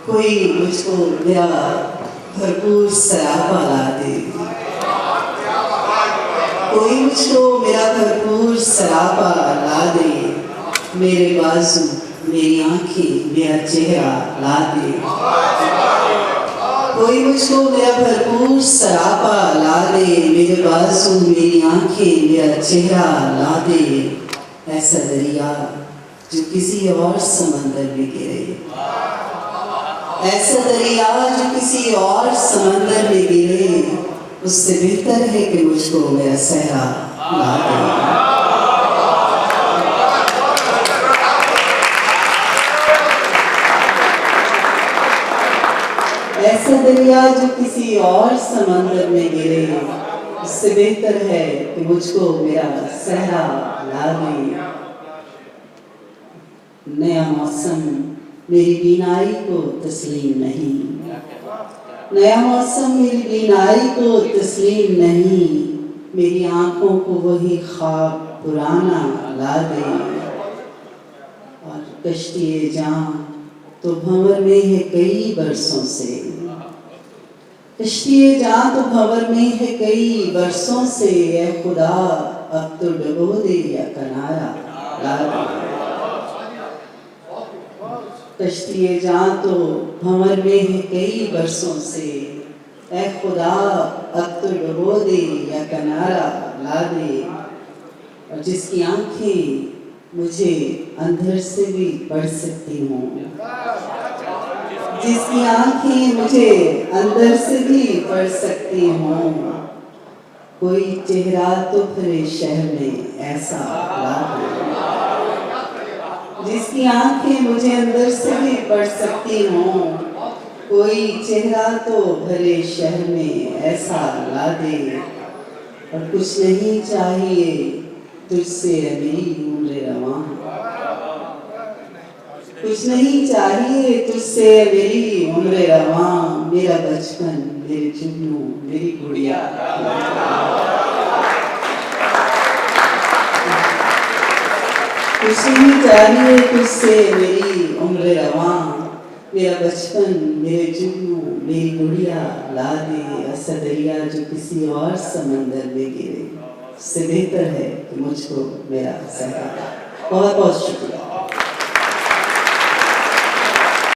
कोई मुझको मेरा भरपूर सरापा ला दे, कोई मुझको मेरा भरपूर सरापा ला दे, मेरे बाजू मेरी आंखें मेरा चेहरा ला दे। कोई मुझको मेरा भरपूर सरापा ला दे, मेरे बाजू मेरी आंखें मेरा चेहरा ला दे। ऐसा दरिया जो किसी और समंदर में गिरे, ऐसा दरिया जो किसी और समंदर में गिरे, उससे बेहतर है कि मुझको मेरा सहरा ला दे। ऐसा दरिया जो किसी और समंदर में गिरे, उससे बेहतर है कि मुझको मेरा सहरा ला दे। नया मौसम मेरी बीनाई को तस्लीम नहीं, नया मौसम मेरी बीनाई को तस्लीम नहीं, मेरी आंखों को वही ख्वाब पुराना ला दे। और कश्ती जां तो भंवर में है कई बरसों से, कश्ती जां तो भंवर में है कई बरसों से, ऐ खुदा अब तो डुबो दे या किनारा ला दे। कश्ती जां तो भंवर में है कई बरसों से, ऐ खुदा अब तो डुबो दे या किनारा ला दे। और जिसकी आंखें मुझे अंदर से भी पढ़ सकती हों, जिसकी आंखें मुझे अंदर से भी पढ़ सकती हों, कोई चेहरा तो फिर शहर में ऐसा ला दे। जिसकी आंखें मुझे अंदर से भी पढ़ सकती हों, कोई चेहरा तो भरे शहर में ऐसा ला दे। और कुछ नहीं चाहिए तुझसे मेरी उम्र रवां, कुछ नहीं चाहिए तुझसे मेरी उम्र रवां, मेरा बचपन मेरे जुगनू मेरी गुड़िया। कुछ नहीं चाहिए तुझसे मेरी उम्र रवां, मेरा बचपन मेरे जुगनू मेरी गुड़िया ला दे। ऐसा दरिया जो किसी और समंदर में गिरे, उससे बेहतर है कि मुझको मेरा सहरा। बहुत बहुत शुक्रिया।